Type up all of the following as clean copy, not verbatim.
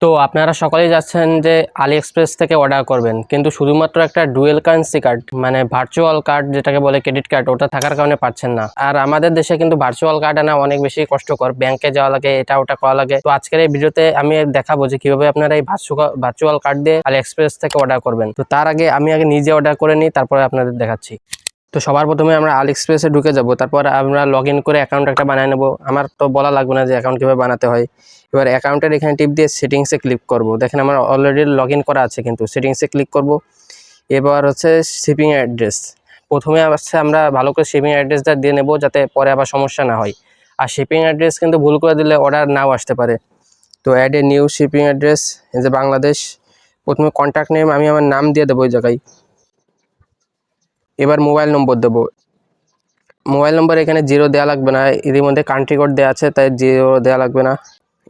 তো আপনারা সকলেই যাচ্ছেন যে আলি এক্সপ্রেস থেকে অর্ডার করবেন, কিন্তু শুধুমাত্র একটা ডুয়েল কারেন্সি কার্ড মানে ভার্চুয়াল কার্ড যেটাকে বলে ক্রেডিট কার্ড, ওটা থাকার কারণে পাচ্ছেন না। আর আমাদের দেশে কিন্তু ভার্চুয়াল কার্ড আনা অনেক বেশি কষ্টকর, ব্যাংকে যাওয়া লাগে, এটা ওটা করা লাগে। তো আজকের এই ভিডিওতে আমি দেখাবো যে কিভাবে আপনারা এই ভার্চুয়াল কার্ড দিয়ে আলি এক্সপ্রেস থেকে অর্ডার করবেন। তো তার আগে আমি নিজে অর্ডার করে নিই, তারপরে আপনাদের দেখাচ্ছি। তো সবার প্রথমে আমরা আলি এক্সপ্রেসে ঢুকে যাব, তারপর আমরা লগ ইন করে অ্যাকাউন্ট একটা বানিয়ে নেব। আমার তো বলা লাগবে না যে অ্যাকাউন্ট কীভাবে বানাতে হয়। এবার অ্যাকাউন্টের এখানে টিপ দিয়ে সেটিংসে ক্লিক করব। দেখেন আমার অলরেডি লগ ইন করা আছে, কিন্তু সেটিংসে ক্লিক করব। এবার হচ্ছে শিপিং অ্যাড্রেস, প্রথমে হচ্ছে আমরা ভালো করে শিপিং অ্যাড্রেসটা দিয়ে নেব, যাতে পরে আবার সমস্যা না হয়। আর শিপিং অ্যাড্রেস কিন্তু ভুল করে দিলে অর্ডার নাও আসতে পারে। তো add a new shipping address, এই যে বাংলাদেশ। প্রথমে কন্ট্যাক্ট নেম আমি আমার নাম দিয়ে দেবো ওই জায়গায়। এবার মোবাইল নম্বর দেবো। মোবাইল নম্বর এখানে 0 দেওয়া লাগবে না, এর মধ্যে কান্ট্রি কোড দেওয়া আছে তাই 0 দেওয়া লাগবে না।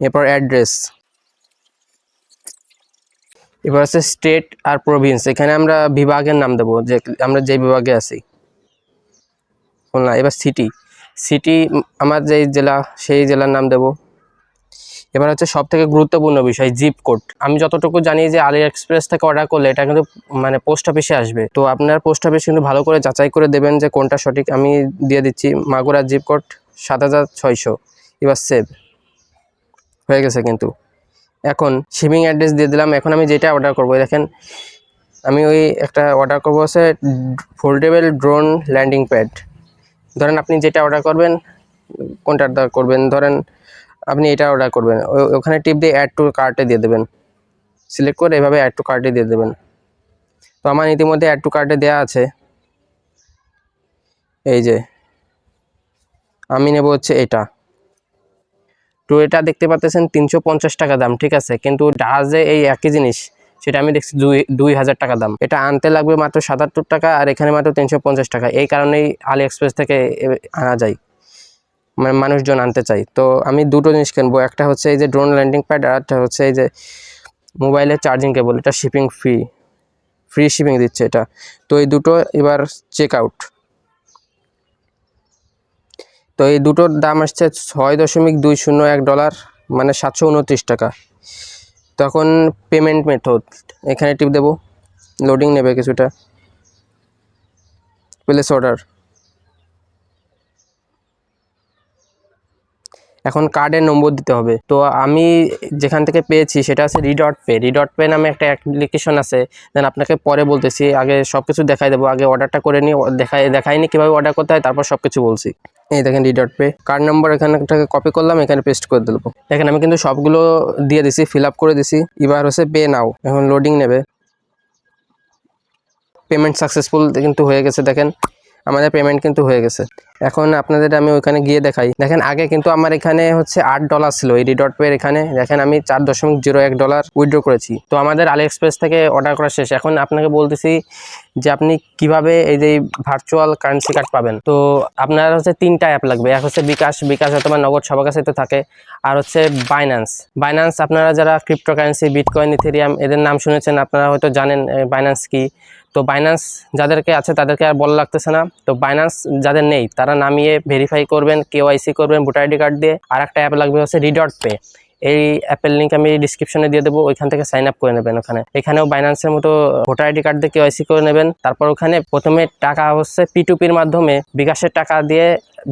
এরপর অ্যাড্রেস, এবার আছে স্টেট আর প্রভিন্স, এখানে আমরা বিভাগের নাম দেবো, যে আমরা যে বিভাগে আছি। না, এবার সিটি আমার যেই জেলা সেই জেলার নাম দেব। এবার হচ্ছে সব থেকে গুরুত্বপূর্ণ বিষয় জিপ কোড। আমি যতটুকু জানি যে আলি এক্সপ্রেস থেকে অর্ডার করলে এটা কিন্তু মানে পোস্ট অফিসে আসবে। তো আপনার পোস্ট অফিস কিন্তু ভালো করে যাচাই করে দেবেন যে কোনটা সঠিক। আমি দিয়ে দিচ্ছি মাগুরা জিপ কোড 7600। এবার সেভ হয়ে গেছে। কিন্তু এখন শিপিং অ্যাড্রেস দিয়ে দিলাম। এখন আমি যেটা অর্ডার করবো, দেখেন আমি ওই একটা অর্ডার করবো হচ্ছে ফোল্ডেবল ড্রোন ল্যান্ডিং প্যাড। ধরেন আপনি যেটা অর্ডার করবেন, কোনটা অর্ডার করবেন, ধরেন আপনি এটা অর্ডার করবেন, ওখানে টিপ দিয়ে অ্যাড টু কার্টে দিয়ে দেবেন। সিলেক্ট করে এভাবে অ্যাড টু কার্টে দিয়ে দেবেন। তো আমার ইতিমধ্যে অ্যাড টু কার্টে দেওয়া আছে। এই যে আমি নেব হচ্ছে এটা। তো এটা দেখতে পাচ্ছেন 350 টাকা দাম, ঠিক আছে। কিন্তু জাহাজে এই একই জিনিস সেটা আমি দেখছি 2000 টাকা দাম। এটা আনতে লাগবে মাত্র 77 টাকা, আর এখানে মাত্র 350 টাকা। এই কারণেই আলি এক্সপ্রেস থেকে আনা যায়, মানে মানুষজন আনতে চাই। তো আমি দুটো জিনিস কিনবো, একটা হচ্ছে এই যে ড্রোন ল্যান্ডিং প্যাড, আর একটা হচ্ছে এই যে মোবাইলের চার্জিং কেবল। এটা শিপিং ফ্রি শিপিং দিচ্ছে এটা। তো এই দুটো এবার চেক আউট। তো এই দুটোর দাম আসছে $6.201, মানে 729 টাকা। তখন পেমেন্ট মেথড এখানে টিপ দেবো, লোডিং নেবে কিছুটা। Place order. এখন কার্ডের নম্বর দিতে হবে। তো আমি যেখান থেকে পেয়েছি সেটা আছে রিডট পে নামে একটা অ্যাপ্লিকেশন আছে। দেন আপনাকে পরে বলতেছি, আগে সব কিছু দেখাই দেবো। আগে অর্ডারটা করে নিয়ে দেখাইনি কীভাবে অর্ডার করতে হয়, তারপর সব কিছু বলছি। এই দেখেন রিডট পে কার্ড নম্বর এখানে কপি করলাম, এখানে পেস্ট করে দেবো। দেখেন আমি কিন্তু সবগুলো দিয়ে দিছি, ফিল আপ করে দিছি। এবার হচ্ছে পে নাও, এখন লোডিং নেবে। পেমেন্ট সাকসেসফুল কিন্তু হয়ে গেছে। দেখেন আমাদের পেমেন্ট কিন্তু হয়ে গেছে। এখন আপনাদের আমি ওইখানে গিয়ে দেখাই। দেখেন আগে কিন্তু আমার এখানে হচ্ছে $8 ছিল এই রিডট পে এখানে। দেখেন আমি $4.01 উইথড্র করেছি। তো আমাদের আলি এক্সপ্রেস থেকে অর্ডার করা শেষ। এখন আপনাকে বলতেছি যে আপনি কিভাবে এই যে ভার্চুয়াল কারেন্সি কার্ড পাবেন। তো আপনার হচ্ছে 3টা অ্যাপ লাগবে। এক হচ্ছে বিকাশ অথবা নগদ, সবার কাছে তো থাকে। আর হচ্ছে বাইন্যান্স আপনারা যারা ক্রিপ্টোকারেন্সি, বিটকয়েন, ইথেরিয়াম এদের নাম শুনেছেন, আপনারা হয়তো জানেন বাইন্যান্স কি। তো বাইন্যান্স যাদেরকে আছে তাদেরকে আর বলা লাগতেছে না। তো বাইন্যান্স যাদের নেই তারা নামিয়ে ভেরিফাই করবেন, কেওয়াইসি করবেন ভোটার আইডি কার্ড দিয়ে। আর একটা অ্যাপ লাগবে হচ্ছে রিডট পে। এই অ্যাপের লিঙ্ক আমি ডিসক্রিপশনে দিয়ে দেবো, ওইখান থেকে সাইন আপ করে নেবেন। এখানেও বাইন্যান্সের মতো ভোটার আইডি কার্ড দিয়ে কেওয়াইসি করে নেবেন। তারপর ওখানে প্রথমে টাকা হচ্ছে P2Pর মাধ্যমে বিকাশের টাকা দিয়ে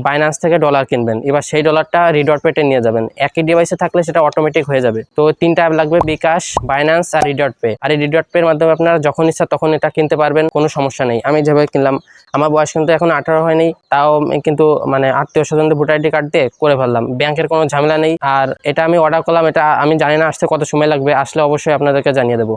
বাইন্যান্স থেকে ডলার কিনবেন। এবার সেই ডলারটা রিডট পেতে নিয়ে যাবেন। একই ডিভাইসে থাকলে সেটা অটোমেটিক হয়ে যাবে। তো 3টা অ্যাপ লাগবে, বিকাশ, বাইন্যান্স আর রিডট পে। আর এই রিডট পের মাধ্যমে আপনারা যখন ইচ্ছা তখন এটা কিনতে পারবেন, কোনো সমস্যা নেই। আমি যেভাবে কিনলাম, আমার বয়স কিন্তু এখন 18 হয়নি, তাও কিন্তু মানে আত্মীয় স্বজনদের ভোটার আইডি কার্ড দিয়ে করে ফেললাম। ব্যাংকের কোনো ঝামেলা নেই। আর এটা আমি অর্ডার করলাম, এটা আমি জানি না আসতে কত সময় লাগবে, আসলে অবশ্যই আপনাদেরকে জানিয়ে দেবো।